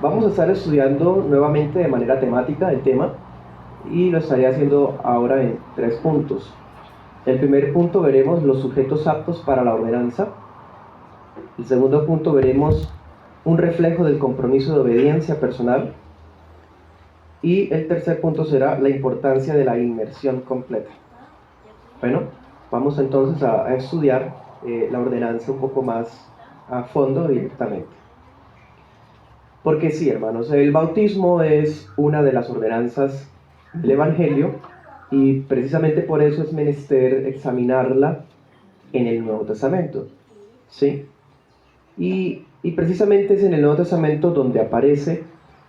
Vamos a estar estudiando nuevamente de manera temática el tema y lo estaré haciendo ahora en 3 puntos. El primer punto veremos los sujetos aptos para la ordenanza. El segundo punto veremos un reflejo del compromiso de obediencia personal. Y el tercer punto será la importancia de la inmersión completa. Bueno, vamos entonces a estudiar la ordenanza un poco más a fondo directamente. Porque sí, hermanos, el bautismo es una de las ordenanzas del Evangelio y precisamente por eso es menester examinarla en el Nuevo Testamento. ¿Sí? Y precisamente es en el Nuevo Testamento donde aparece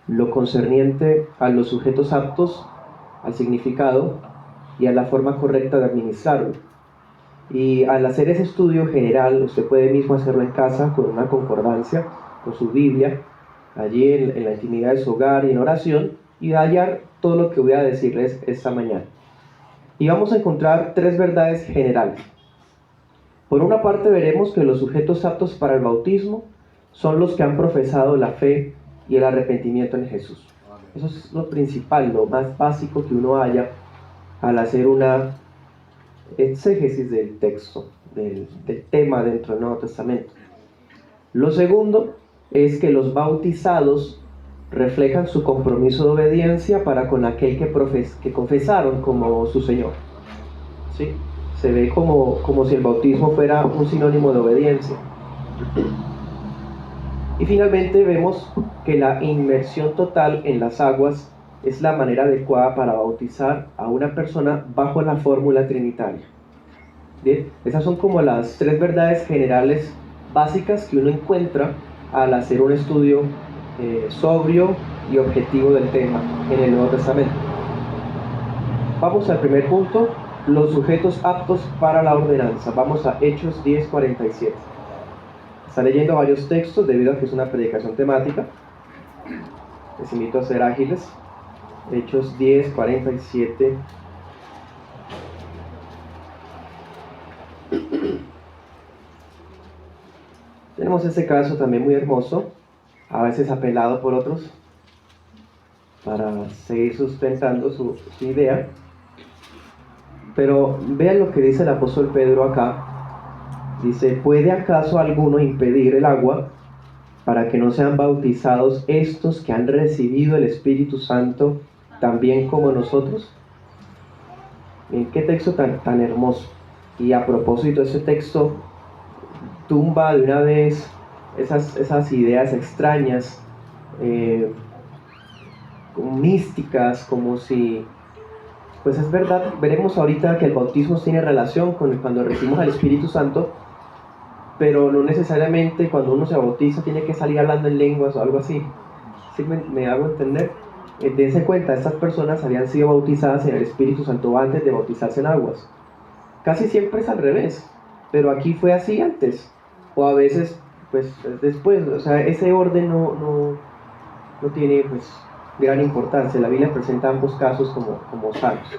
lo concerniente a los sujetos aptos, al significado y a la forma correcta de administrarlo. Y al hacer ese estudio general, usted puede mismo hacerlo en casa con una concordancia, con su Biblia, allí en la intimidad de su hogar y en oración, y hallar todo lo que voy a decirles esta mañana. Y vamos a encontrar 3 verdades generales. Por una parte veremos que los sujetos aptos para el bautismo son los que han profesado la fe y el arrepentimiento en Jesús. Eso es lo principal, lo más básico que uno haya al hacer una exégesis del texto, del tema dentro del Nuevo Testamento. Lo segundo es que los bautizados reflejan su compromiso de obediencia para con aquel que confesaron como su Señor. ¿Sí? Se ve como si el bautismo fuera un sinónimo de obediencia. Y finalmente vemos que la inmersión total en las aguas es la manera adecuada para bautizar a una persona bajo la fórmula trinitaria. Bien, esas son como las 3 verdades generales básicas que uno encuentra al hacer un estudio sobrio y objetivo del tema en el Nuevo Testamento. Vamos al primer punto, los sujetos aptos para la ordenanza. Vamos a Hechos 10:47. Está leyendo varios textos debido a que es una predicación temática. Les invito a ser ágiles. Hechos 10:47. Tenemos este caso también muy hermoso, a veces apelado por otros para seguir sustentando su idea. Pero vean lo que dice el apóstol Pedro acá. Dice: ¿puede acaso alguno impedir el agua para que no sean bautizados estos que han recibido el Espíritu Santo también como nosotros? Miren qué texto tan hermoso. Y a propósito, ese texto tumba de una vez esas ideas extrañas, místicas, como si, pues es verdad, veremos ahorita que el bautismo tiene relación con cuando recibimos al Espíritu Santo, pero no necesariamente cuando uno se bautiza tiene que salir hablando en lenguas o algo así. ¿Sí me hago entender? Dense cuenta, estas personas habían sido bautizadas en el Espíritu Santo antes de bautizarse en aguas. Casi siempre es al revés, pero aquí fue así antes, o a veces pues después. O sea, ese orden no tiene pues gran importancia. La Biblia presenta ambos casos como sanos.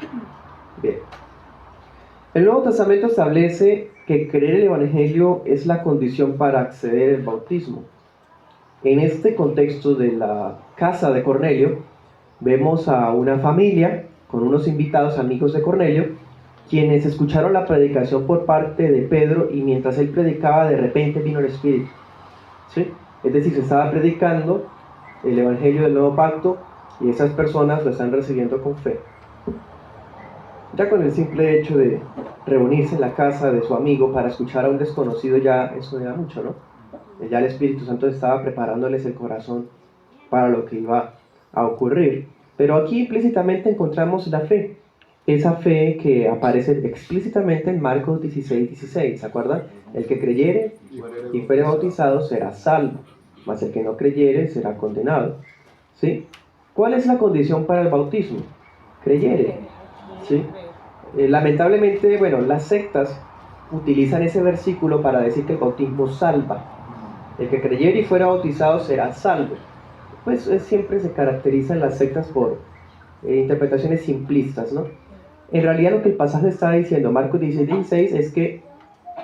Bien. El Nuevo Testamento establece que creer el Evangelio es la condición para acceder al bautismo. En este contexto de la casa de Cornelio, vemos a una familia con unos invitados amigos de Cornelio, quienes escucharon la predicación por parte de Pedro, y mientras él predicaba, de repente vino el Espíritu. ¿Sí? Es decir, se estaba predicando el Evangelio del Nuevo Pacto y esas personas lo están recibiendo con fe. Ya con el simple hecho de reunirse en la casa de su amigo para escuchar a un desconocido, ya eso era mucho, ¿no? Ya el Espíritu Santo estaba preparándoles el corazón para lo que iba a ocurrir. Pero aquí implícitamente encontramos la fe, esa fe que aparece explícitamente en Marcos 16:16, ¿se acuerdan? El que creyere y fuere bautizado será salvo, mas el que no creyere será condenado. ¿Sí? ¿Cuál es la condición para el bautismo? Creyere. ¿Sí? Lamentablemente, bueno, las sectas utilizan ese versículo para decir que el bautismo salva. El que creyere y fuera bautizado será salvo. Pues siempre se caracterizan las sectas por interpretaciones simplistas, ¿no? En realidad lo que el pasaje está diciendo, Marcos 16:16, es que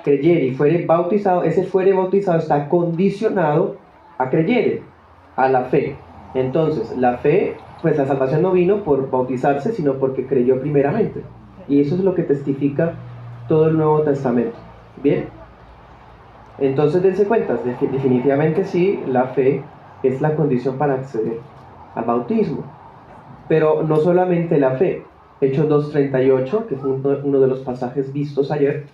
creyere y fuere bautizado, ese fuere bautizado está condicionado a creyere, a la fe. Entonces, la fe, pues la salvación no vino por bautizarse, sino porque creyó primeramente. Y eso es lo que testifica todo el Nuevo Testamento. Bien, entonces dense cuenta, definitivamente sí, la fe es la condición para acceder al bautismo. Pero no solamente la fe. Hechos 2:38, que es uno de los pasajes vistos ayer,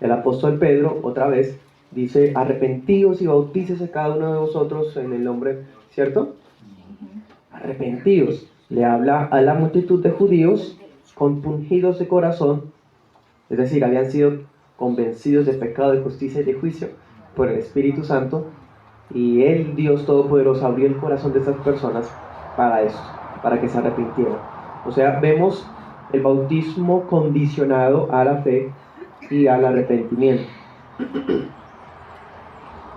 el apóstol Pedro, otra vez, dice, arrepentíos y bautícese cada uno de vosotros en el nombre, ¿cierto? Arrepentíos. Le habla a la multitud de judíos compungidos de corazón, es decir, habían sido convencidos de pecado, de justicia y de juicio por el Espíritu Santo, y el Dios Todopoderoso abrió el corazón de estas personas para eso, para que se arrepintieran. O sea, vemos el bautismo condicionado a la fe y al arrepentimiento.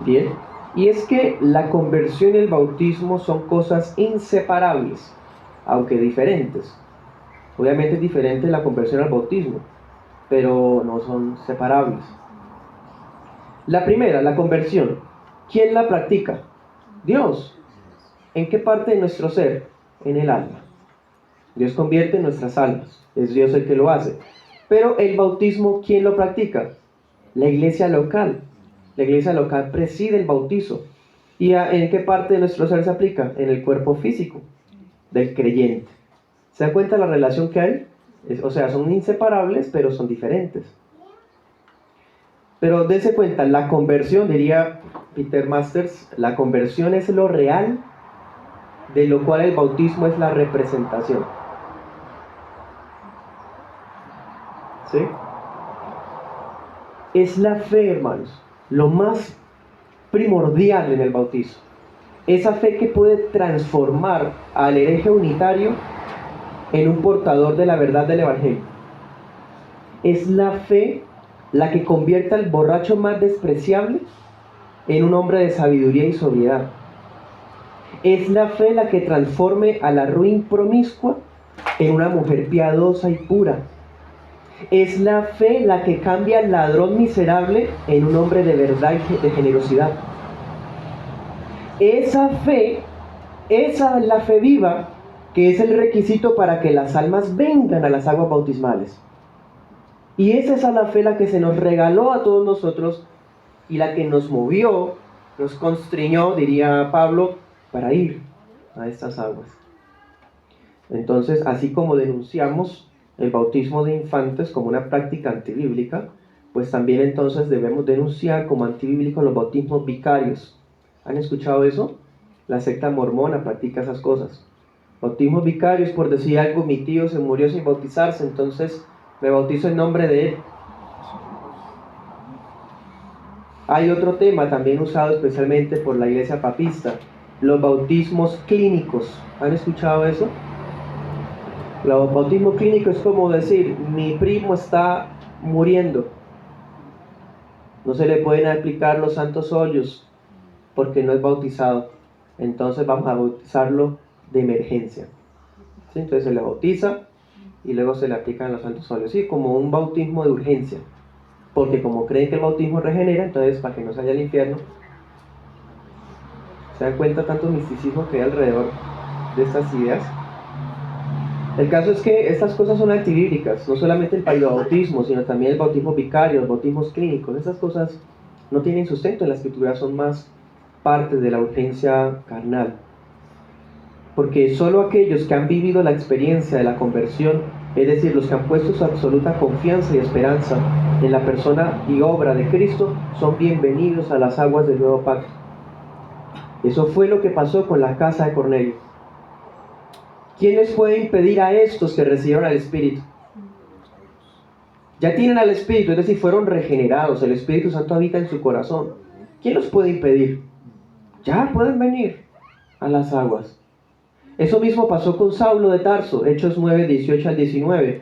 Bien, y es que la conversión y el bautismo son cosas inseparables, aunque diferentes. Obviamente es diferente la conversión al bautismo, pero no son separables. La primera, la conversión. ¿Quién la practica? Dios. ¿En qué parte de nuestro ser? En el alma. Dios convierte nuestras almas. Es Dios el que lo hace. Pero el bautismo, ¿quién lo practica? La iglesia local. La iglesia local preside el bautizo. ¿Y en qué parte de nuestro ser se aplica? En el cuerpo físico del creyente. ¿Se dan cuenta la relación que hay? O sea, son inseparables, pero son diferentes. Pero dense cuenta, la conversión, diría Peter Masters, la conversión es lo real, de lo cual el bautismo es la representación. ¿Sí? Es la fe, hermanos, lo más primordial en el bautismo. Esa fe que puede transformar al hereje unitario en un portador de la verdad del Evangelio. Es la fe la que convierte al borracho más despreciable en un hombre de sabiduría y sobriedad. Es la fe la que transforme a la ruin promiscua en una mujer piadosa y pura. Es la fe la que cambia al ladrón miserable en un hombre de verdad y de generosidad. Esa fe, esa es la fe viva, que es el requisito para que las almas vengan a las aguas bautismales. Y esa es la fe la que se nos regaló a todos nosotros y la que nos movió, nos constriñó, diría Pablo, para ir a estas aguas. Entonces, así como denunciamos el bautismo de infantes como una práctica antibíblica, pues también entonces debemos denunciar como antibíblicos los bautismos vicarios. ¿Han escuchado eso? La secta mormona practica esas cosas. Bautismos vicarios, por decir algo, mi tío se murió sin bautizarse, entonces me bautizo en nombre de él. Hay otro tema también usado especialmente por la iglesia papista, los bautismos clínicos. ¿Han escuchado eso? El bautismo clínico es como decir, mi primo está muriendo, no se le pueden aplicar los santos óleos porque no es bautizado, entonces vamos a bautizarlo de emergencia. ¿Sí? Entonces se le bautiza y luego se le aplican los santos óleos, sí, como un bautismo de urgencia, porque como creen que el bautismo regenera, entonces para que no se vaya al infierno. ¿Se dan cuenta tanto misticismo que hay alrededor de estas ideas? El caso es que estas cosas son antibíblicas, no solamente el bautismo, sino también el bautismo vicario, los bautismos clínicos. Estas cosas no tienen sustento en la Escritura, son más parte de la urgencia carnal. Porque solo aquellos que han vivido la experiencia de la conversión, es decir, los que han puesto su absoluta confianza y esperanza en la persona y obra de Cristo, son bienvenidos a las aguas del nuevo pacto. Eso fue lo que pasó con la casa de Cornelio. ¿Quién les puede impedir a estos que recibieron al Espíritu? Ya tienen al Espíritu, es decir, fueron regenerados, el Espíritu Santo habita en su corazón. ¿Quién los puede impedir? Ya pueden venir a las aguas. Eso mismo pasó con Saulo de Tarso, Hechos 9, 18 al 19.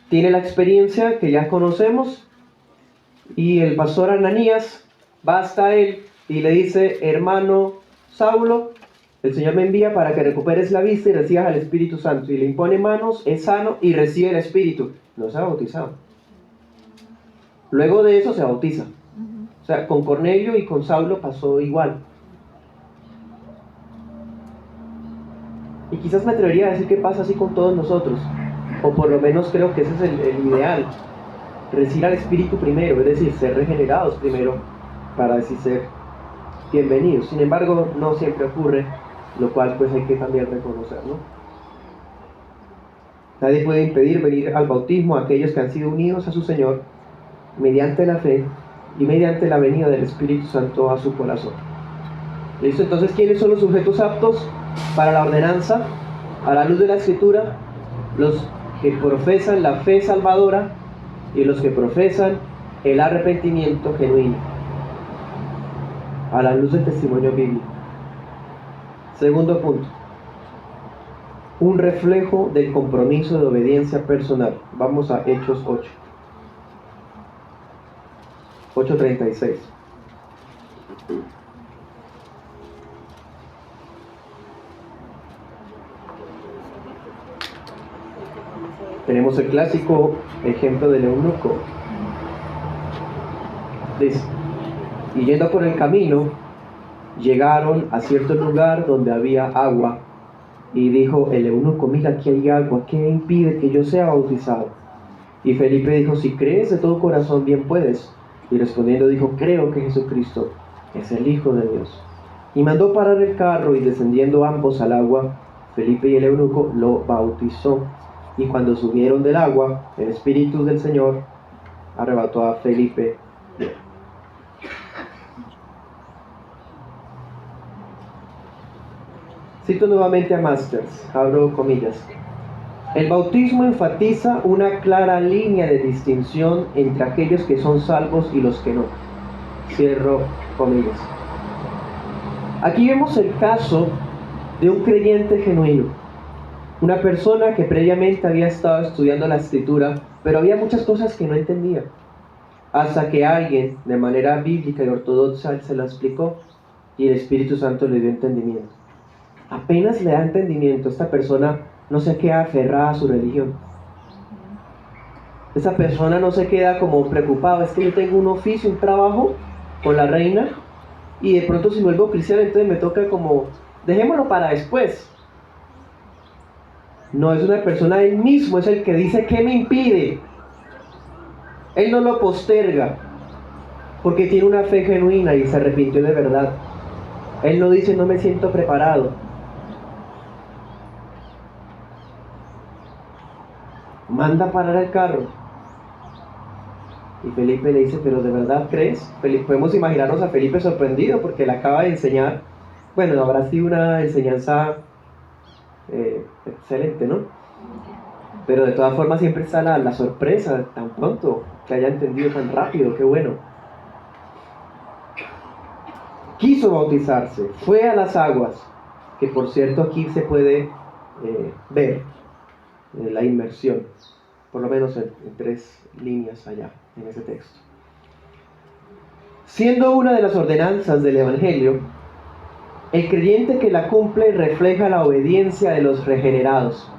Tiene la experiencia que ya conocemos y el pastor Ananías va hasta él y le dice, hermano Saulo, el Señor me envía para que recuperes la vista y recibas al Espíritu Santo. Y le impone manos, es sano y recibe el Espíritu. No se ha bautizado. Luego de eso se bautiza. O sea, con Cornelio y con Saulo pasó igual. Y quizás me atrevería a decir que pasa así con todos nosotros, o por lo menos creo que ese es el ideal, recibir al Espíritu primero, es decir, ser regenerados primero, para así ser bienvenidos. Sin embargo, no siempre ocurre, lo cual pues hay que también reconocer, ¿no? Nadie puede impedir venir al bautismo a aquellos que han sido unidos a su Señor mediante la fe y mediante la venida del Espíritu Santo a su corazón. ¿Listo? Entonces, ¿quiénes son los sujetos aptos para la ordenanza? A la luz de la Escritura, los que profesan la fe salvadora y los que profesan el arrepentimiento genuino, a la luz del testimonio bíblico. Segundo punto, un reflejo del compromiso de obediencia personal. Vamos a Hechos 8:36. Tenemos el clásico ejemplo del eunuco. Dice: y yendo por el camino, llegaron a cierto lugar donde había agua, y dijo el eunuco: mira, aquí hay agua, ¿qué impide que yo sea bautizado? Y Felipe dijo: si crees de todo corazón, bien puedes. Y respondiendo dijo: creo que Jesucristo es el Hijo de Dios. Y mandó parar el carro, y descendiendo ambos al agua, Felipe y el eunuco lo bautizó. Y cuando subieron del agua, el Espíritu del Señor arrebató a Felipe. Cito nuevamente a Masters, abro comillas: el bautismo enfatiza una clara línea de distinción entre aquellos que son salvos y los que no. Cierro comillas. Aquí vemos el caso de un creyente genuino, una persona que previamente había estado estudiando la Escritura, pero había muchas cosas que no entendía, hasta que alguien de manera bíblica y ortodoxa se la explicó y el Espíritu Santo le dio entendimiento. Apenas le da entendimiento, esta persona no se queda aferrada a su religión. Esa persona no se queda como preocupada: es que yo tengo un oficio, un trabajo con la reina, y de pronto si me vuelvo cristiano, entonces me toca como, dejémoslo para después. No, es una persona, él mismo es el que dice: ¿qué me impide? Él no lo posterga, porque tiene una fe genuina y se arrepintió de verdad. Él no dice: no me siento preparado. Manda parar el carro. Y Felipe le dice: ¿pero de verdad crees? Podemos imaginarnos a Felipe sorprendido porque le acaba de enseñar. Bueno, habrá sido una enseñanza excelente, ¿no? Pero de todas formas siempre está la sorpresa, tan pronto, que haya entendido tan rápido, qué bueno. Quiso bautizarse, fue a las aguas, que por cierto aquí se puede ver la inmersión, por lo menos en 3 líneas allá, en ese texto. Siendo una de las ordenanzas del Evangelio, el creyente que la cumple refleja la obediencia de los regenerados.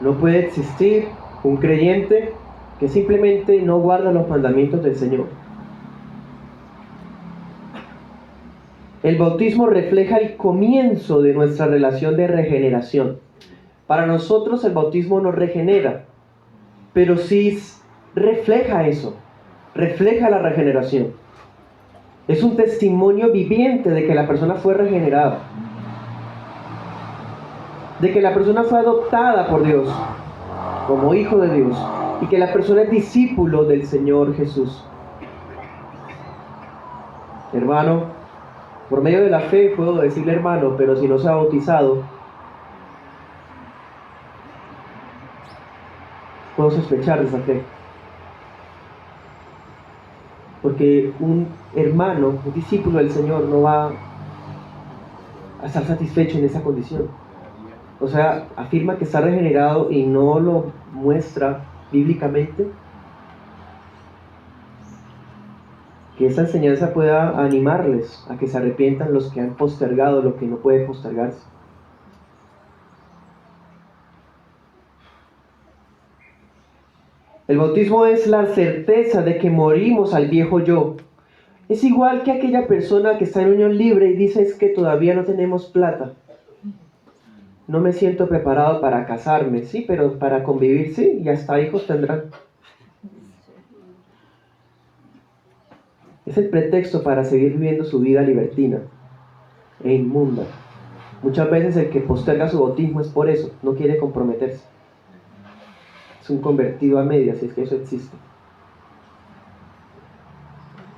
No puede existir un creyente que simplemente no guarda los mandamientos del Señor. El bautismo refleja el comienzo de nuestra relación de regeneración. Para nosotros el bautismo no regenera, pero sí refleja eso, refleja la regeneración. Es un testimonio viviente de que la persona fue regenerada, de que la persona fue adoptada por Dios como hijo de Dios y que la persona es discípulo del Señor Jesús. Hermano, por medio de la fe puedo decirle hermano, pero si no se ha bautizado, puedo sospechar de esa fe. Porque un hermano, un discípulo del Señor no va a estar satisfecho en esa condición. O sea, afirma que está regenerado y no lo muestra bíblicamente. Que esa enseñanza pueda animarles a que se arrepientan los que han postergado lo que no puede postergarse. El bautismo es la certeza de que morimos al viejo yo. Es igual que aquella persona que está en unión libre y dice: es que todavía no tenemos plata. no me siento preparado para casarme, sí, pero para convivir, sí, y hasta hijos tendrán. Es el pretexto para seguir viviendo su vida libertina e inmunda. Muchas veces el que posterga su bautismo es por eso, no quiere comprometerse. Es un convertido a medias, si es que eso existe.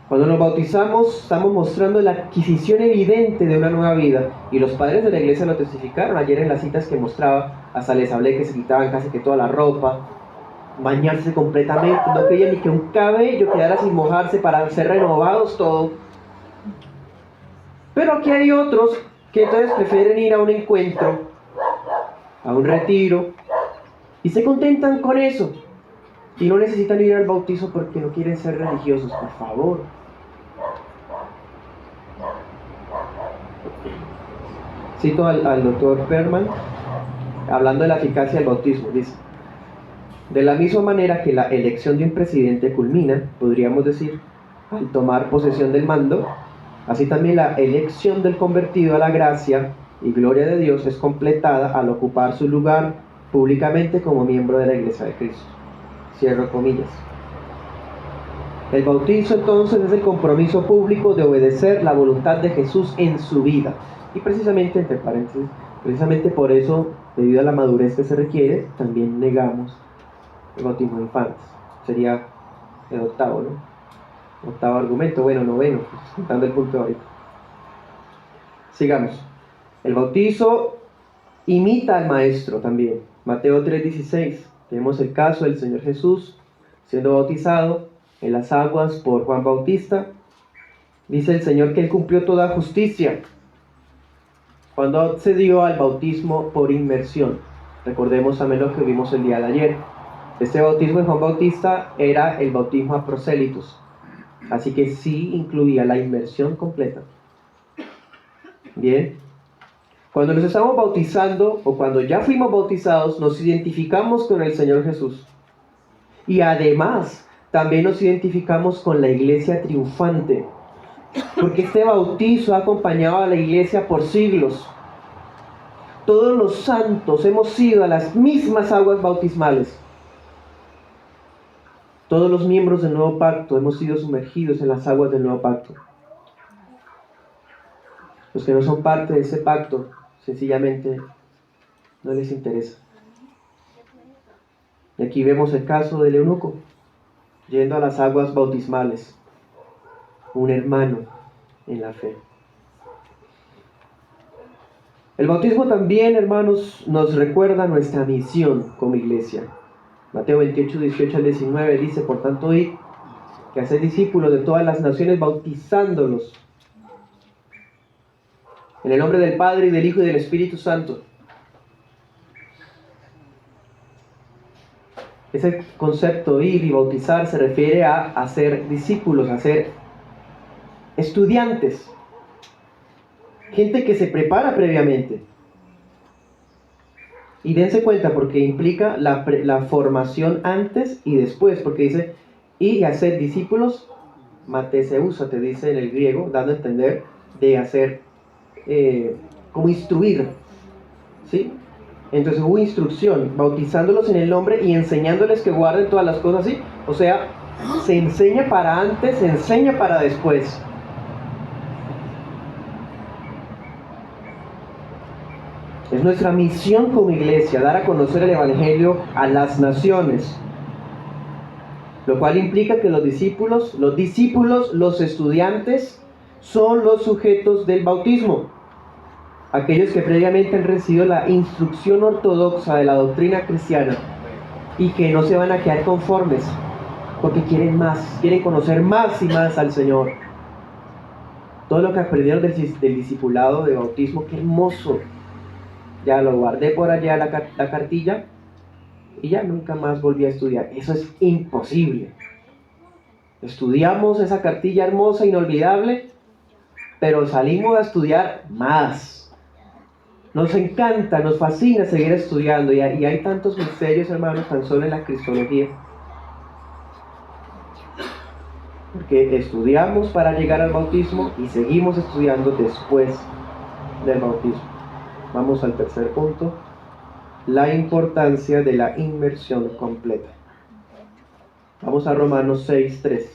Cuando nos bautizamos, estamos mostrando la adquisición evidente de una nueva vida. Y los padres de la iglesia lo testificaron. Ayer en las citas que mostraba, hasta les hablé que se quitaban casi que toda la ropa, bañarse completamente, no querían ni que un cabello quedara sin mojarse para ser renovados todo. Pero aquí hay otros que entonces prefieren ir a un encuentro, a un retiro, y se contentan con eso. Y no necesitan ir al bautizo porque no quieren ser religiosos, por favor. Cito al doctor Perman, hablando de la eficacia del bautismo, dice: de la misma manera que la elección de un presidente culmina, podríamos decir, al tomar posesión del mando, así también la elección del convertido a la gracia y gloria de Dios es completada al ocupar su lugar públicamente como miembro de la Iglesia de Cristo. Cierro comillas. El bautizo entonces es el compromiso público de obedecer la voluntad de Jesús en su vida. Y precisamente, entre paréntesis, precisamente por eso, debido a la madurez que se requiere, también negamos el bautismo de infantes. Sería el octavo, ¿no? Octavo argumento, bueno, noveno, contando el punto de ahorita. Sigamos. El bautizo imita al maestro también. Mateo 3:16. Tenemos el caso del Señor Jesús siendo bautizado en las aguas por Juan Bautista. Dice el Señor que Él cumplió toda justicia cuando accedió al bautismo por inmersión. Recordemos también lo que vimos el día de ayer. Este bautismo de Juan Bautista era el bautismo a prosélitos, así que sí incluía la inmersión completa. Bien, cuando nos estamos bautizando o cuando ya fuimos bautizados, nos identificamos con el Señor Jesús. Y además, también nos identificamos con la iglesia triunfante, porque este bautizo ha acompañado a la iglesia por siglos. Todos los santos hemos ido a las mismas aguas bautismales. Todos los miembros del nuevo pacto hemos sido sumergidos en las aguas del nuevo pacto. Los que no son parte de ese pacto, sencillamente no les interesa. Y aquí vemos el caso del eunuco, yendo a las aguas bautismales, un hermano en la fe. El bautismo también, hermanos, nos recuerda nuestra misión como iglesia. Mateo 28, 18 al 19 dice: por tanto, id, que haced discípulos de todas las naciones, bautizándolos en el nombre del Padre, y del Hijo, y del Espíritu Santo. Ese concepto, ir y bautizar, se refiere a hacer discípulos, a ser estudiantes, gente que se prepara previamente. Y dense cuenta porque implica la formación antes y después, porque dice, y hacer discípulos, mateseusa, te dice en el griego, dando a entender de hacer, como instruir, ¿sí? Entonces hubo instrucción, bautizándolos en el nombre y enseñándoles que guarden todas las cosas, ¿sí? O sea, se enseña para antes, se enseña para después. Es nuestra misión como iglesia, dar a conocer el Evangelio a las naciones. Lo cual implica que los discípulos, los estudiantes, son los sujetos del bautismo. Aquellos que previamente han recibido la instrucción ortodoxa de la doctrina cristiana y que no se van a quedar conformes, porque quieren más, quieren conocer más y más al Señor. Todo lo que aprendieron del discipulado de bautismo, qué hermoso. Ya lo guardé por allá la cartilla y ya nunca más volví a estudiar. Eso es imposible. Estudiamos esa cartilla hermosa, inolvidable, pero salimos a estudiar más. Nos encanta, nos fascina seguir estudiando y hay tantos misterios, hermanos, tan solo en la cristología. Porque estudiamos para llegar al bautismo y seguimos estudiando después del bautismo. Vamos al tercer punto, la importancia de la inmersión completa. Vamos a Romanos 6:3.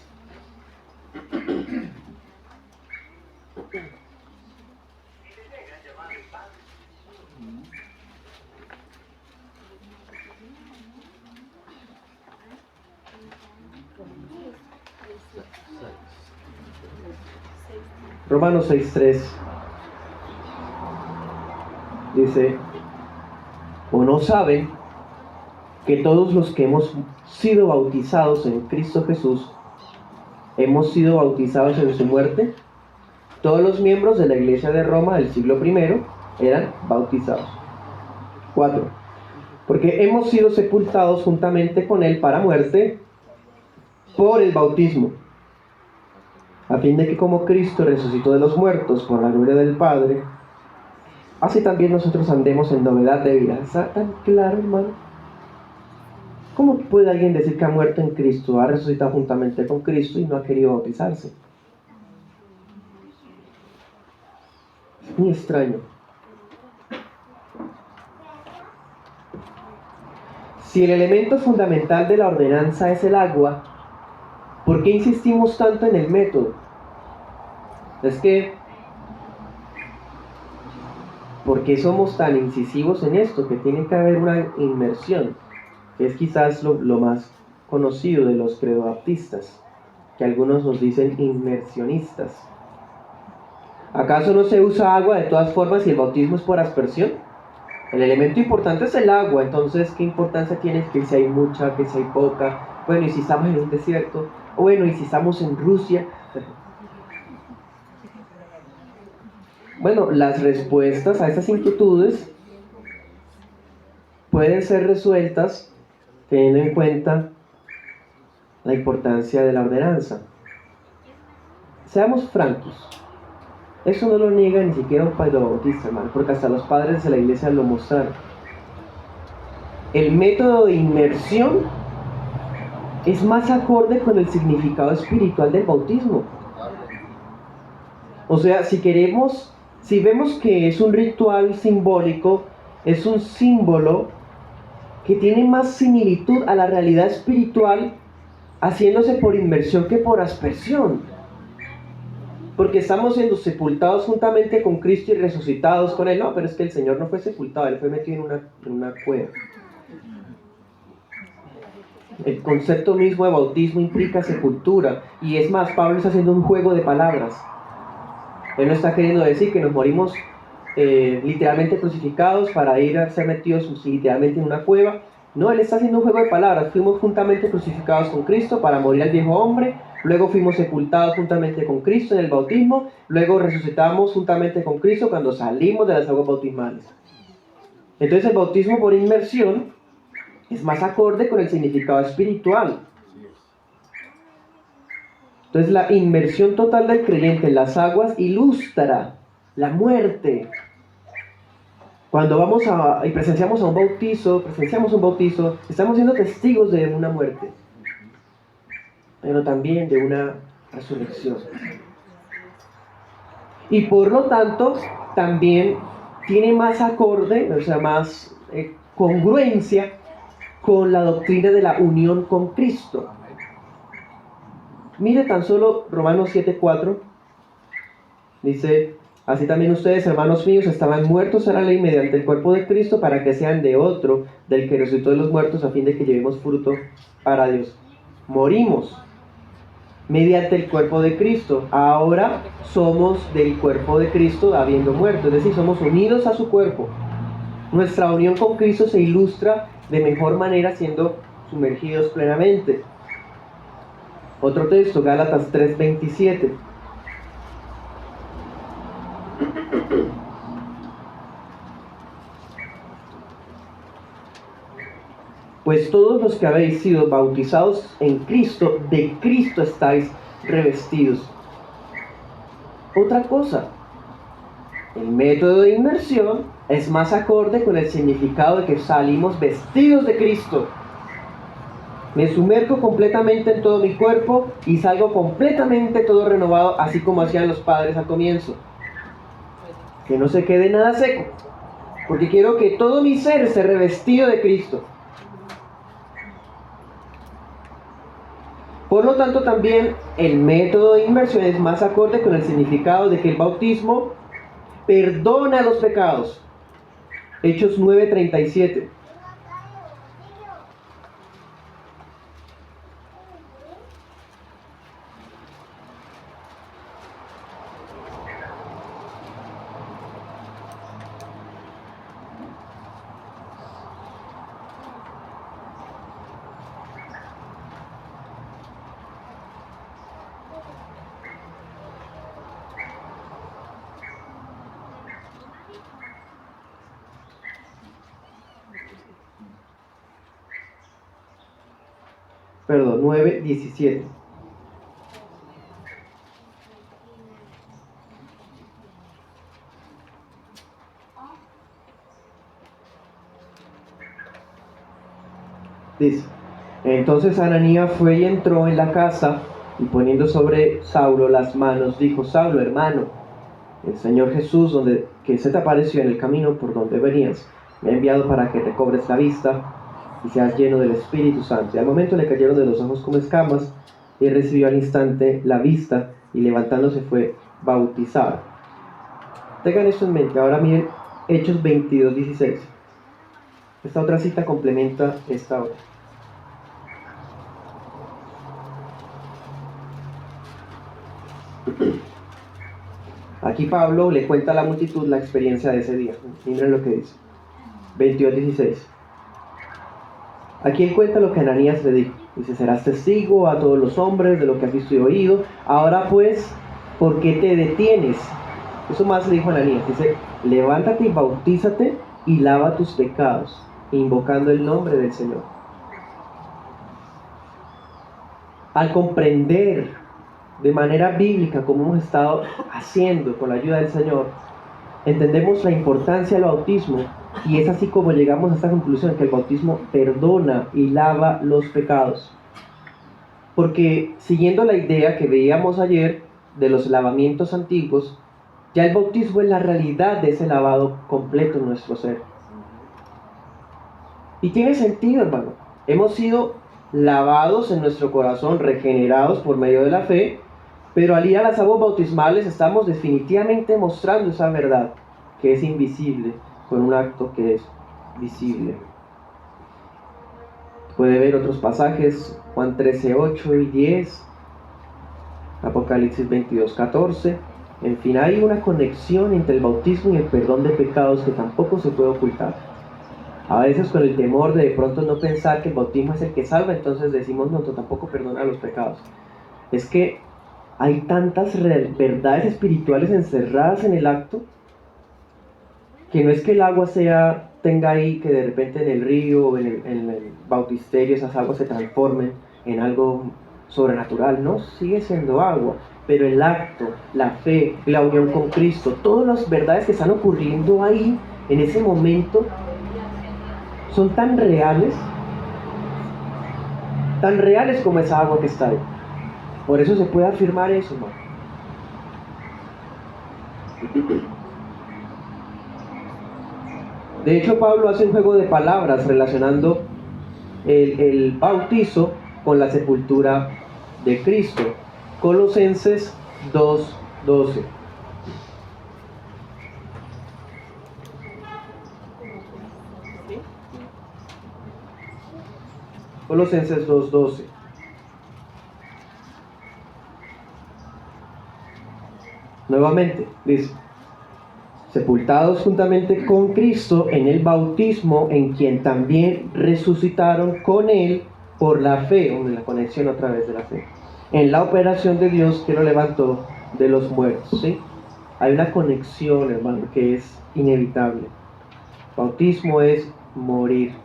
Romanos 6:3 dice: ¿o no saben que todos los que hemos sido bautizados en Cristo Jesús hemos sido bautizados en su muerte? Todos los miembros de la iglesia de Roma del siglo I eran bautizados. 4. Porque hemos sido sepultados juntamente con él para muerte por el bautismo, a fin de que como Cristo resucitó de los muertos por la gloria del Padre, así también nosotros andemos en novedad de vida. ¿Está tan claro, hermano? ¿Cómo puede alguien decir que ha muerto en Cristo, ha resucitado juntamente con Cristo y no ha querido bautizarse? Es muy extraño. Si el elemento fundamental de la ordenanza es el agua, ¿por qué insistimos tanto en el método? Es que, ¿por qué somos tan incisivos en esto? Que tiene que haber una inmersión, que es quizás lo más conocido de los credobaptistas, que algunos nos dicen inmersionistas. ¿Acaso no se usa agua de todas formas si el bautismo es por aspersión? El elemento importante es el agua, entonces ¿qué importancia tiene que si hay mucha, que si hay poca? Bueno, y si estamos en un desierto, bueno, y si estamos en Rusia. Bueno, las respuestas a estas inquietudes pueden ser resueltas teniendo en cuenta la importancia de la ordenanza. Seamos francos, eso no lo niega ni siquiera un padre bautista, hermano, porque hasta los padres de la iglesia lo mostraron. El método de inmersión es más acorde con el significado espiritual del bautismo. O sea, si vemos que es un ritual simbólico, es un símbolo que tiene más similitud a la realidad espiritual haciéndose por inmersión que por aspersión. Porque estamos siendo sepultados juntamente con Cristo y resucitados con Él. No, pero es que el Señor no fue sepultado, Él fue metido en una cueva. El concepto mismo de bautismo implica sepultura. Y es más, Pablo está haciendo un juego de palabras. Él no está queriendo decir que nos morimos literalmente crucificados para ir a ser metidos literalmente en una cueva. No, él está haciendo un juego de palabras. Fuimos juntamente crucificados con Cristo para morir al viejo hombre. Luego fuimos sepultados juntamente con Cristo en el bautismo. Luego resucitamos juntamente con Cristo cuando salimos de las aguas bautismales. Entonces el bautismo por inmersión es más acorde con el significado espiritual. Entonces la inmersión total del creyente en las aguas ilustra la muerte. Cuando vamos y presenciamos un bautizo, estamos siendo testigos de una muerte, pero también de una resurrección. Y por lo tanto, también tiene más acorde, o sea, más congruencia con la doctrina de la unión con Cristo. Mire tan solo Romanos 7:4, dice: así también ustedes, hermanos míos, estaban muertos a la ley mediante el cuerpo de Cristo para que sean de otro, del que resucitó de los muertos, a fin de que llevemos fruto para Dios. Morimos mediante el cuerpo de Cristo. Ahora somos del cuerpo de Cristo habiendo muerto, es decir, somos unidos a su cuerpo. Nuestra unión con Cristo se ilustra de mejor manera siendo sumergidos plenamente. Otro texto, Gálatas 3:27. Pues todos los que habéis sido bautizados en Cristo, de Cristo estáis revestidos. Otra cosa, el método de inmersión es más acorde con el significado de que salimos vestidos de Cristo. Me sumerjo completamente en todo mi cuerpo y salgo completamente todo renovado, así como hacían los padres al comienzo. Que no se quede nada seco. porque quiero que todo mi ser esté revestido de Cristo. Por lo tanto, también el método de inmersión es más acorde con el significado de que el bautismo perdona los pecados. Hechos 9:37. Perdón, 9:17. Dice, entonces Ananías fue y entró en la casa, y poniendo sobre Saulo las manos, dijo: Saulo, hermano, el Señor Jesús, que se te apareció en el camino por donde venías, me ha enviado para que recobres la vista y seas lleno del Espíritu Santo. Y al momento le cayeron de los ojos como escamas, y recibió al instante la vista, y levantándose fue bautizado. Tengan esto en mente. Ahora miren Hechos 22:16. Esta otra cita complementa esta otra. Aquí Pablo le cuenta a la multitud la experiencia de ese día. Miren lo que dice. 22:16. Aquí él cuenta lo que Ananías le dijo. Dice: serás testigo a todos los hombres de lo que has visto y oído. Ahora pues, ¿por qué te detienes? Eso más le dijo Ananías. Dice: levántate y bautízate y lava tus pecados, invocando el nombre del Señor. Al comprender de manera bíblica, como hemos estado haciendo con la ayuda del Señor, entendemos la importancia del bautismo, y es así como llegamos a esta conclusión, que el bautismo perdona y lava los pecados. Porque siguiendo la idea que veíamos ayer de los lavamientos antiguos, ya el bautismo es la realidad de ese lavado completo en nuestro ser. Y tiene sentido, hermano. Hemos sido lavados en nuestro corazón, regenerados por medio de la fe, pero al ir a las aguas bautismales estamos definitivamente mostrando esa verdad que es invisible con un acto que es visible. Puede ver otros pasajes: Juan 13:8 y 10, Apocalipsis 22:14. En fin, hay una conexión entre el bautismo y el perdón de pecados que tampoco se puede ocultar. A veces, con el temor de pronto no pensar que el bautismo es el que salva, entonces decimos: no, tampoco perdona los pecados. Es que hay tantas verdades espirituales encerradas en el acto, que no es que el agua tenga ahí, que de repente en el río o en el bautisterio esas aguas se transformen en algo sobrenatural. No, sigue siendo agua, pero el acto, la fe, la unión con Cristo, todas las verdades que están ocurriendo ahí en ese momento son tan reales como esa agua que está ahí. Por eso se puede afirmar eso, hermano. De hecho, Pablo hace un juego de palabras relacionando el bautizo con la sepultura de Cristo. Colosenses 2:12. Colosenses 2:12. Nuevamente, dice: sepultados juntamente con Cristo en el bautismo, en quien también resucitaron con Él por la fe, la conexión a través de la fe, en la operación de Dios que lo levantó de los muertos. ¿Sí? Hay una conexión, hermano, que es inevitable. Bautismo es morir.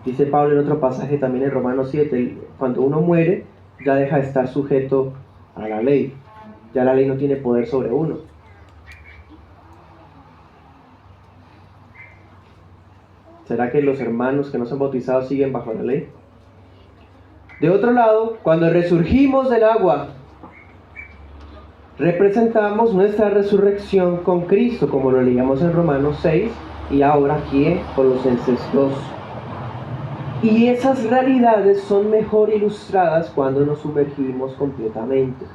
Dice Pablo en otro pasaje también en Romanos 7, cuando uno muere, ya deja de estar sujeto a la ley. Ya la ley no tiene poder sobre uno. ¿Será que los hermanos que no son bautizados siguen bajo la ley? De otro lado, cuando resurgimos del agua, representamos nuestra resurrección con Cristo, como lo leíamos en Romanos 6, y ahora aquí en Colosenses 2. Y esas realidades son mejor ilustradas cuando nos sumergimos completamente.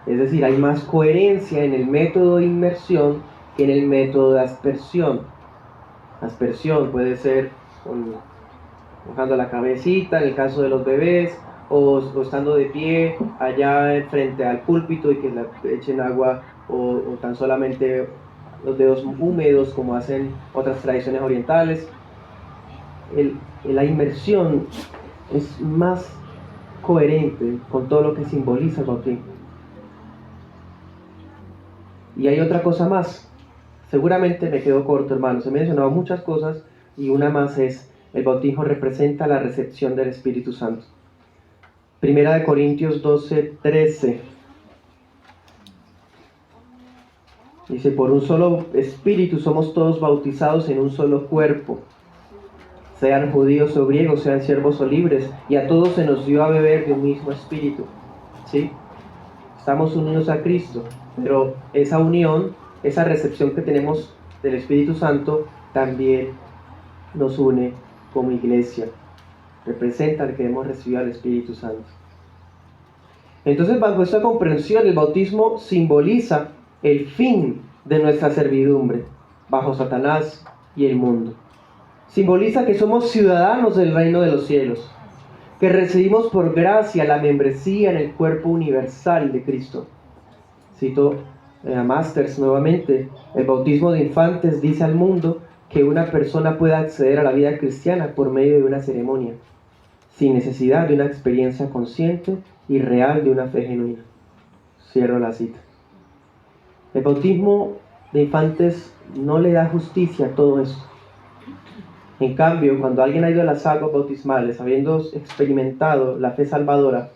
Es decir, hay más coherencia en el método de inmersión que en el método de aspersión. Aspersión puede ser mojando la cabecita, en el caso de los bebés, o estando de pie allá frente al púlpito y que le echen agua, o tan solamente los dedos húmedos como hacen otras tradiciones orientales. La inmersión es más coherente con todo lo que simboliza el bautismo. Y hay otra cosa más. Seguramente me quedo corto, hermanos. He mencionado muchas cosas y una más es: el bautismo representa la recepción del Espíritu Santo. Primera de Corintios 12:13. Dice: por un solo Espíritu somos todos bautizados en un solo cuerpo, sean judíos o griegos, sean siervos o libres, y a todos se nos dio a beber de un mismo Espíritu. ¿Sí? Estamos unidos a Cristo, pero esa unión, esa recepción que tenemos del Espíritu Santo, también nos une como iglesia. Representa que hemos recibido al Espíritu Santo. Entonces, bajo esta comprensión, el bautismo simboliza el fin de nuestra servidumbre bajo Satanás y el mundo. Simboliza que somos ciudadanos del reino de los cielos, que recibimos por gracia la membresía en el cuerpo universal de Cristo. Cito a Masters nuevamente: el bautismo de infantes dice al mundo que una persona puede acceder a la vida cristiana por medio de una ceremonia, sin necesidad de una experiencia consciente y real de una fe genuina. Cierro la cita. El bautismo de infantes no le da justicia a todo esto. En cambio, cuando alguien ha ido a las aguas bautismales, habiendo experimentado la fe salvadora,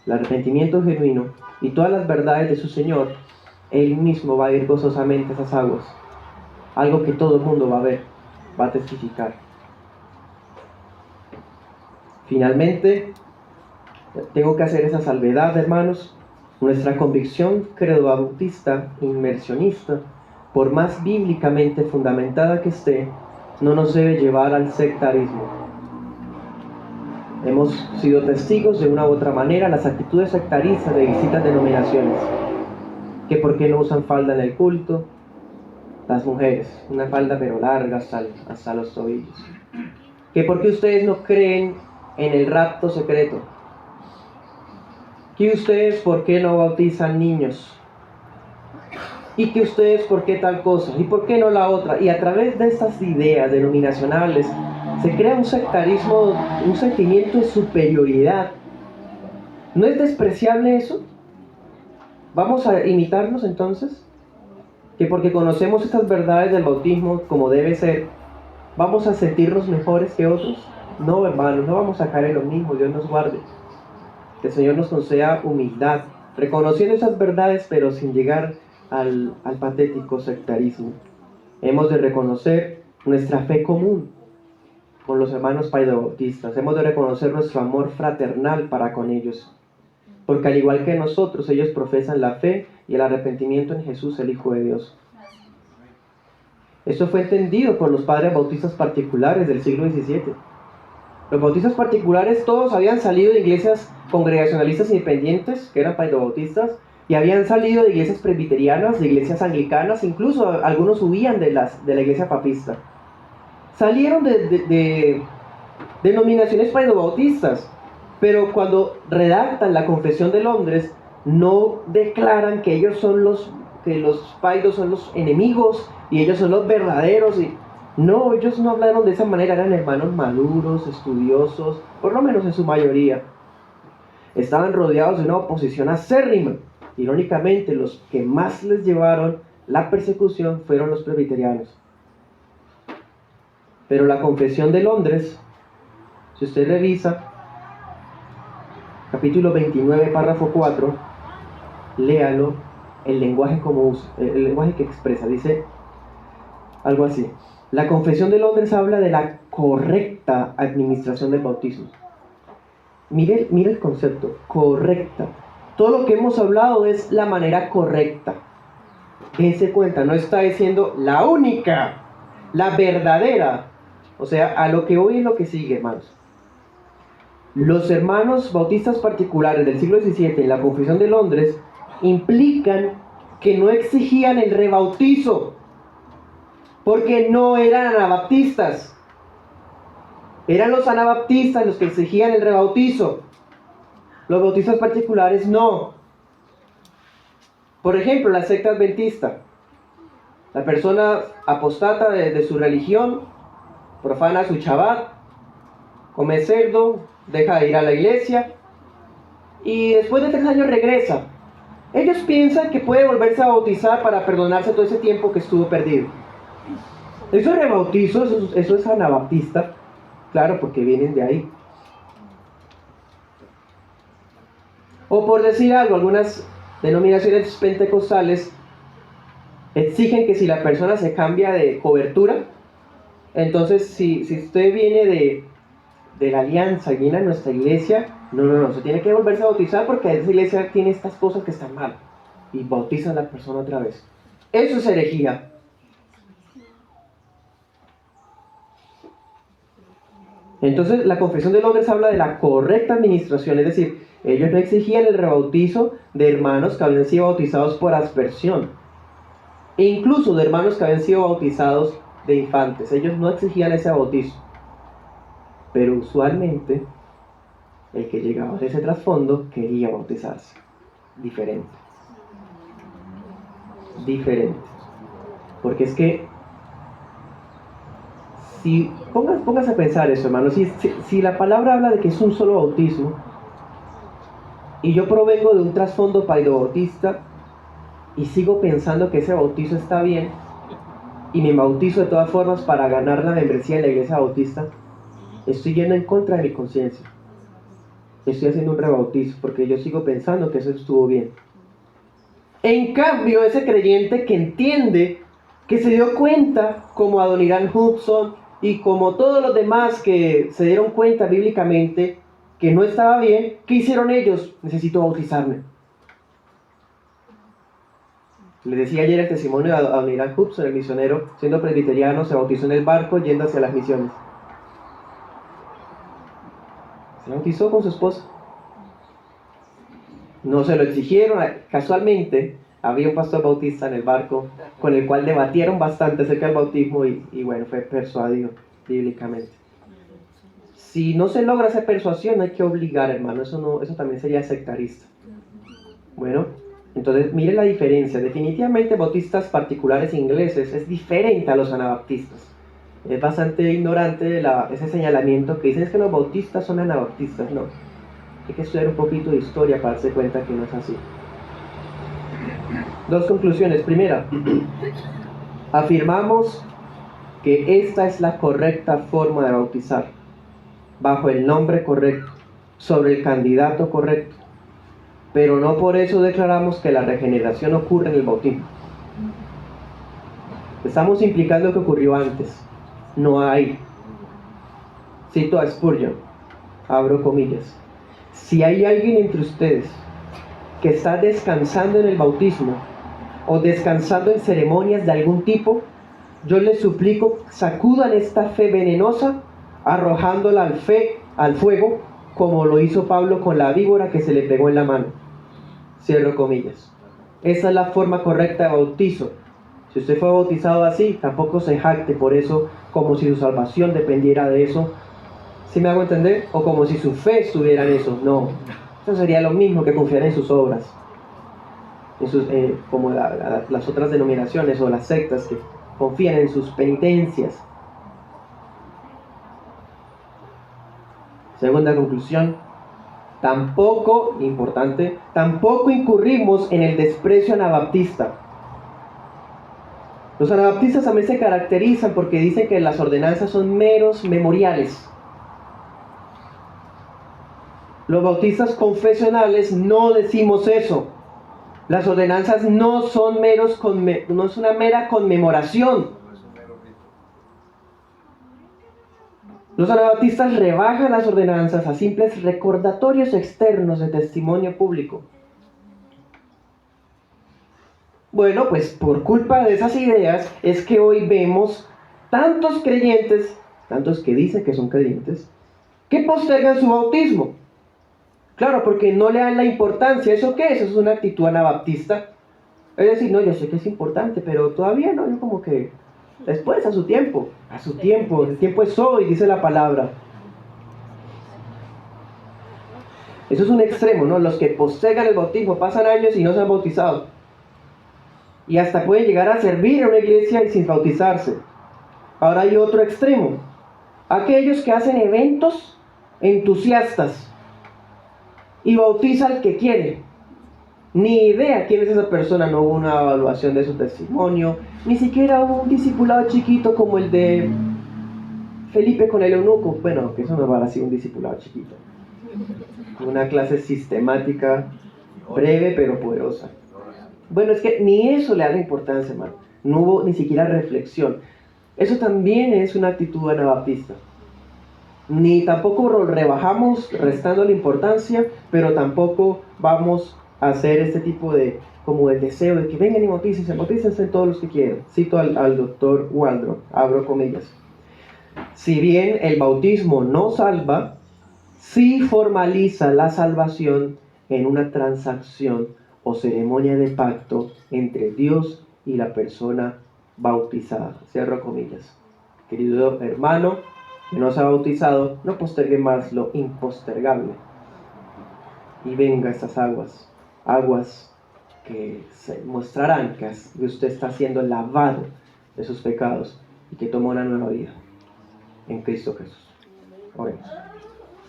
el arrepentimiento genuino y todas las verdades de su Señor, él mismo va a ir gozosamente a esas aguas. Algo que todo el mundo va a ver, va a testificar. Finalmente, tengo que hacer esa salvedad, hermanos. Nuestra convicción credo-bautista inmersionista, por más bíblicamente fundamentada que esté, no nos debe llevar al sectarismo. Hemos sido testigos de una u otra manera las actitudes sectaristas de distintas denominaciones. Que por qué no usan falda en el culto, las mujeres, una falda pero larga hasta los tobillos. Que por qué ustedes no creen en el rapto secreto. Que ustedes por qué no bautizan niños. Y que ustedes por qué tal cosa, y por qué no la otra. Y a través de estas ideas denominacionales se crea un sectarismo, un sentimiento de superioridad. ¿No es despreciable eso? ¿Vamos a imitarnos entonces? Que porque conocemos estas verdades del bautismo como debe ser, ¿vamos a sentirnos mejores que otros? No, hermanos, no vamos a caer en lo mismo. Dios nos guarde. Que el Señor nos conceda humildad, reconociendo esas verdades, pero sin llegar al patético sectarismo. Hemos de reconocer nuestra fe común con los hermanos paidobautistas. Hemos de reconocer nuestro amor fraternal para con ellos, porque al igual que nosotros, ellos profesan la fe y el arrepentimiento en Jesús, el Hijo de Dios. Esto fue entendido por los padres bautistas particulares del siglo XVII. Los bautistas particulares todos habían salido de iglesias congregacionalistas independientes, que eran paidobautistas, y habían salido de iglesias presbiterianas, de iglesias anglicanas, incluso algunos huían de la iglesia papista. Salieron de denominaciones paidobautistas, pero cuando redactan la Confesión de Londres, no declaran que ellos son que los paidos son los enemigos y ellos son los verdaderos. No, ellos no hablaron de esa manera, eran hermanos maduros, estudiosos, por lo menos en su mayoría. Estaban rodeados de una oposición acérrima. Irónicamente, los que más les llevaron la persecución fueron los presbiterianos. Pero la Confesión de Londres, si usted revisa, capítulo 29, párrafo 4, léalo, el lenguaje que expresa, dice algo así: la Confesión de Londres habla de la correcta administración del bautismo. Mire el concepto, correcta. Todo lo que hemos hablado es la manera correcta. dense cuenta, no está diciendo la única, la verdadera. O sea, a lo que hoy es lo que sigue, hermanos. Los hermanos bautistas particulares del siglo XVII en la Confesión de Londres implican que no exigían el rebautizo, porque no eran anabaptistas. Eran los anabaptistas los que exigían el rebautizo. Los bautistas particulares no. Por ejemplo, la secta adventista. La persona apostata de su religión, profana su Shabbat, come cerdo, deja de ir a la iglesia y después de 3 años regresa. Ellos piensan que puede volverse a bautizar para perdonarse todo ese tiempo que estuvo perdido. Eso es rebautizo, eso es anabaptista, claro, porque vienen de ahí. O por decir algo, algunas denominaciones pentecostales exigen que si la persona se cambia de cobertura, entonces si usted viene de la alianza y viene a nuestra iglesia, no, se tiene que volverse a bautizar porque esa iglesia tiene estas cosas que están mal. Y bautizan a la persona otra vez. Eso es herejía. Entonces la Confesión de Londres habla de la correcta administración, es decir, ellos no exigían el rebautizo de hermanos que habían sido bautizados por aspersión, e incluso de hermanos que habían sido bautizados de infantes. Ellos no exigían ese bautizo. Pero usualmente el que llegaba de ese trasfondo quería bautizarse. Diferente. Porque es que si póngase a pensar eso, hermano, si la palabra habla de que es un solo bautismo y yo provengo de un trasfondo paidobautista y sigo pensando que ese bautizo está bien y me bautizo de todas formas para ganar la membresía en la iglesia bautista, estoy yendo en contra de mi conciencia. Estoy haciendo un rebautizo porque yo sigo pensando que eso estuvo bien. En cambio, ese creyente que entiende, que se dio cuenta, como Adoniram Hudson y como todos los demás que se dieron cuenta bíblicamente que no estaba bien, ¿qué hicieron ellos? Necesito bautizarme. Les decía ayer el testimonio de Adoniram Hudson, el misionero, siendo presbiteriano, se bautizó en el barco yendo hacia las misiones. Se bautizó con su esposa. No se lo exigieron. Casualmente había un pastor bautista en el barco con el cual debatieron bastante acerca del bautismo y bueno, fue persuadido bíblicamente. Si no se logra esa persuasión, no hay que obligar, hermano. Eso también sería sectarista. Bueno, entonces mire la diferencia. Definitivamente bautistas particulares ingleses es diferente a los anabaptistas. Es bastante ignorante ese señalamiento que dicen es que los bautistas son anabaptistas. No, hay que estudiar un poquito de historia para darse cuenta que no es así. 2 conclusiones. Primera, afirmamos que esta es la correcta forma de bautizar, bajo el nombre correcto, sobre el candidato correcto, pero no por eso declaramos que la regeneración ocurre en el bautismo. Estamos implicando que ocurrió antes. No hay. Cito a Spurgeon, abro comillas: si hay alguien entre ustedes que está descansando en el bautismo o descansando en ceremonias de algún tipo, yo les suplico, sacudan esta fe venenosa arrojándola al fuego, como lo hizo Pablo con la víbora que se le pegó en la mano. Cierro comillas. Esa es la forma correcta de bautizo. Si usted fue bautizado así, tampoco se jacte por eso, como si su salvación dependiera de eso. ¿Sí me hago entender? O como si su fe estuviera en eso. No. Eso sería lo mismo que confiar en sus obras. Como las otras denominaciones o las sectas que confían en sus penitencias. Segunda conclusión, tampoco incurrimos en el desprecio anabaptista. Los anabaptistas también se caracterizan porque dicen que las ordenanzas son meros memoriales. Los bautistas confesionales no decimos eso. Las ordenanzas no es una mera conmemoración. Los anabaptistas rebajan las ordenanzas a simples recordatorios externos de testimonio público. Bueno, pues por culpa de esas ideas es que hoy vemos tantos creyentes, tantos que dicen que son creyentes, que postergan su bautismo. Claro, porque no le dan la importancia. ¿Eso qué es? Eso es una actitud anabaptista. Es decir, no, yo sé que es importante, pero todavía no, yo como que después, a su tiempo, el tiempo es hoy, dice la palabra. Eso es un extremo, ¿no? Los que postergan el bautismo, pasan años y no se han bautizado. Y hasta pueden llegar a servir en una iglesia y sin bautizarse. Ahora hay otro extremo. Aquellos que hacen eventos entusiastas y bautiza al que quiere. Ni idea quién es esa persona, no hubo una evaluación de su testimonio, ni siquiera hubo un discipulado chiquito como el de Felipe con el eunuco. Bueno, que eso no va a ser un discipulado chiquito. Una clase sistemática, breve pero poderosa. Bueno, es que ni eso le da la importancia, hermano. No hubo ni siquiera reflexión. Eso también es una actitud anabaptista. Ni tampoco lo rebajamos restando la importancia, pero tampoco vamos a hacer este tipo de, como el deseo de que vengan y bautícense todos los que quieran. Cito al doctor Waldron, abro comillas. Si bien el bautismo no salva, sí formaliza la salvación en una transacción o ceremonia de pacto entre Dios y la persona bautizada. Cierro comillas. Querido hermano que no se ha bautizado, no postergue más lo impostergable. Y venga estas aguas, aguas que se mostrarán que usted está siendo lavado de sus pecados y que toma una nueva vida en Cristo Jesús. Oremos.